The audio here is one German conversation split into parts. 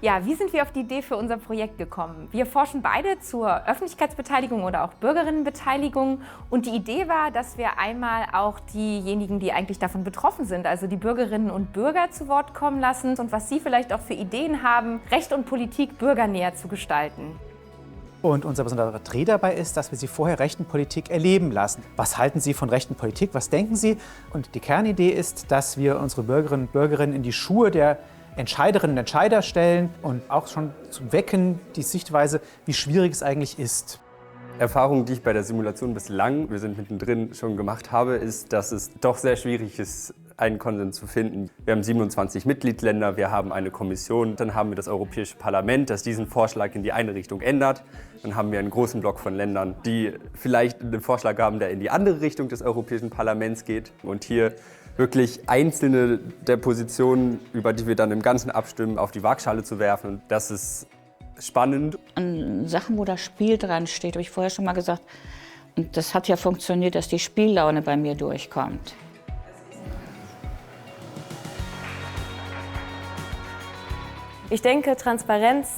Ja, wie sind wir auf die Idee für unser Projekt gekommen? Wir forschen beide zur Öffentlichkeitsbeteiligung oder auch Bürgerinnenbeteiligung. Und die Idee war, dass wir einmal auch diejenigen, die eigentlich davon betroffen sind, also die Bürgerinnen und Bürger, zu Wort kommen lassen und was sie vielleicht auch für Ideen haben, Recht und Politik bürgernäher zu gestalten. Und unser besonderer Dreh dabei ist, dass wir Sie vorher rechten Politik erleben lassen. Was halten Sie von rechten Politik? Was denken Sie? Und die Kernidee ist, dass wir unsere Bürgerinnen und Bürger in die Schuhe der Entscheiderinnen und Entscheider stellen und auch schon zu wecken die Sichtweise, wie schwierig es eigentlich ist. Erfahrung, die ich bei der Simulation bislang, wir sind mittendrin, schon gemacht habe, ist, dass es doch sehr schwierig ist, einen Konsens zu finden. Wir haben 27 Mitgliedsländer, wir haben eine Kommission, dann haben wir das Europäische Parlament, das diesen Vorschlag in die eine Richtung ändert. Dann haben wir einen großen Block von Ländern, die vielleicht einen Vorschlag haben, der in die andere Richtung des Europäischen Parlaments geht. Und hier wirklich einzelne der Positionen, über die wir dann im Ganzen abstimmen, auf die Waagschale zu werfen. Und das ist spannend. An Sachen, wo das Spiel dran steht, habe ich vorher schon mal gesagt. Und das hat ja funktioniert, dass die Spiellaune bei mir durchkommt. Ich denke, Transparenz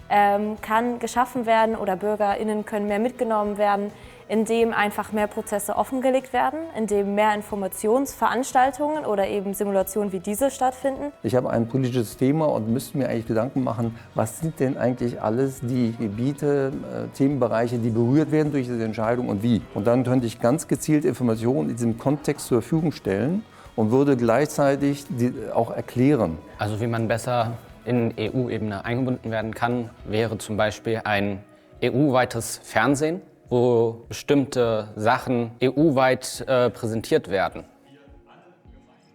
kann geschaffen werden oder BürgerInnen können mehr mitgenommen werden, indem einfach mehr Prozesse offengelegt werden, indem mehr Informationsveranstaltungen oder eben Simulationen wie diese stattfinden. Ich habe ein politisches Thema und müsste mir eigentlich Gedanken machen, was sind denn eigentlich alles die Gebiete, Themenbereiche, die berührt werden durch diese Entscheidung und wie. Und dann könnte ich ganz gezielt Informationen in diesem Kontext zur Verfügung stellen und würde gleichzeitig die auch erklären. Also wie man besser in EU-Ebene eingebunden werden kann, wäre zum Beispiel ein EU-weites Fernsehen, wo bestimmte Sachen EU-weit präsentiert werden.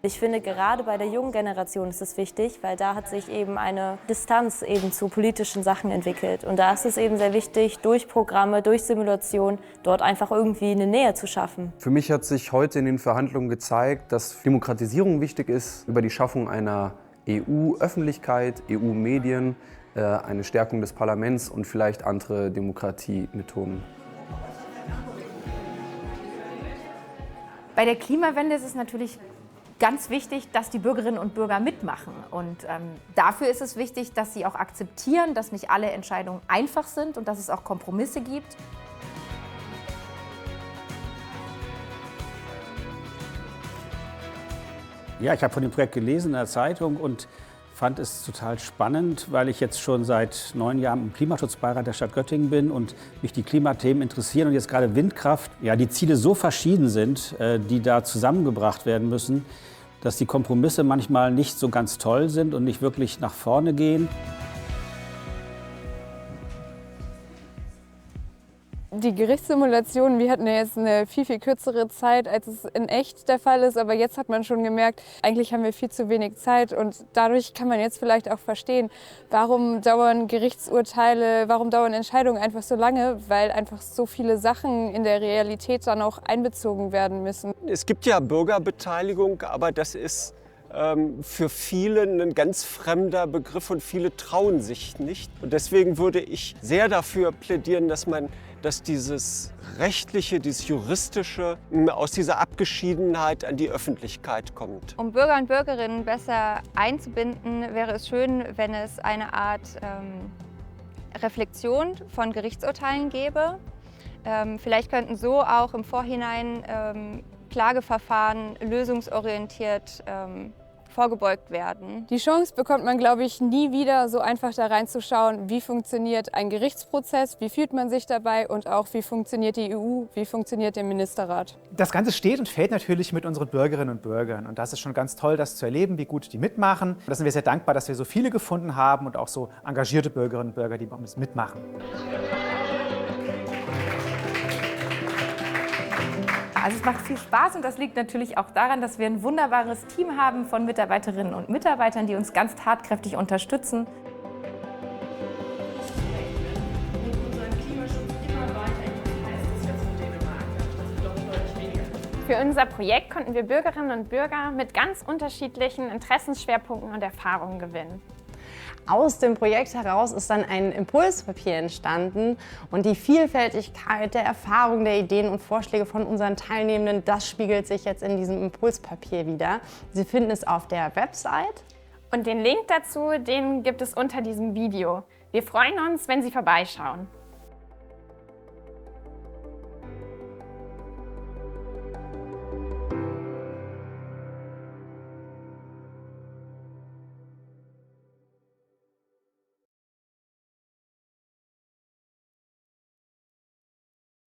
Ich finde, gerade bei der jungen Generation ist es wichtig, weil da hat sich eben eine Distanz eben zu politischen Sachen entwickelt. Und da ist es eben sehr wichtig, durch Programme, durch Simulation, dort einfach irgendwie eine Nähe zu schaffen. Für mich hat sich heute in den Verhandlungen gezeigt, dass Demokratisierung wichtig ist, über die Schaffung einer EU-Öffentlichkeit, EU-Medien, eine Stärkung des Parlaments und vielleicht andere Demokratiemethoden. Bei der Klimawende ist es natürlich ganz wichtig, dass die Bürgerinnen und Bürger mitmachen. Und dafür ist es wichtig, dass sie auch akzeptieren, dass nicht alle Entscheidungen einfach sind und dass es auch Kompromisse gibt. Ja, ich habe von dem Projekt gelesen in der Zeitung und fand es total spannend, weil ich jetzt schon seit 9 Jahren im Klimaschutzbeirat der Stadt Göttingen bin und mich die Klimathemen interessieren und jetzt gerade Windkraft, ja, die Ziele so verschieden sind, die da zusammengebracht werden müssen, dass die Kompromisse manchmal nicht so ganz toll sind und nicht wirklich nach vorne gehen. Die Gerichtssimulationen, wir hatten ja jetzt eine viel, viel kürzere Zeit, als es in echt der Fall ist. Aber jetzt hat man schon gemerkt, eigentlich haben wir viel zu wenig Zeit. Und dadurch kann man jetzt vielleicht auch verstehen, warum dauern Gerichtsurteile, warum dauern Entscheidungen einfach so lange, weil einfach so viele Sachen in der Realität dann auch einbezogen werden müssen. Es gibt ja Bürgerbeteiligung, aber das ist für viele ein ganz fremder Begriff und viele trauen sich nicht. Und deswegen würde ich sehr dafür plädieren, dass dieses Rechtliche, dieses Juristische aus dieser Abgeschiedenheit an die Öffentlichkeit kommt. Um Bürger und Bürgerinnen besser einzubinden, wäre es schön, wenn es eine Art Reflexion von Gerichtsurteilen gäbe. Vielleicht könnten so auch im Vorhinein Klageverfahren lösungsorientiert vorgebeugt werden. Die Chance bekommt man, glaube ich, nie wieder, so einfach da reinzuschauen, wie funktioniert ein Gerichtsprozess, wie fühlt man sich dabei und auch wie funktioniert die EU, wie funktioniert der Ministerrat. Das Ganze steht und fällt natürlich mit unseren Bürgerinnen und Bürgern. Und das ist schon ganz toll, das zu erleben, wie gut die mitmachen. Da sind wir sehr dankbar, dass wir so viele gefunden haben und auch so engagierte Bürgerinnen und Bürger, die bei uns mitmachen. Also es macht viel Spaß und das liegt natürlich auch daran, dass wir ein wunderbares Team haben von Mitarbeiterinnen und Mitarbeitern, die uns ganz tatkräftig unterstützen. Für unser Projekt konnten wir Bürgerinnen und Bürger mit ganz unterschiedlichen Interessensschwerpunkten und Erfahrungen gewinnen. Aus dem Projekt heraus ist dann ein Impulspapier entstanden und die Vielfältigkeit der Erfahrungen, der Ideen und Vorschläge von unseren Teilnehmenden, das spiegelt sich jetzt in diesem Impulspapier wider. Sie finden es auf der Website. Und den Link dazu, den gibt es unter diesem Video. Wir freuen uns, wenn Sie vorbeischauen.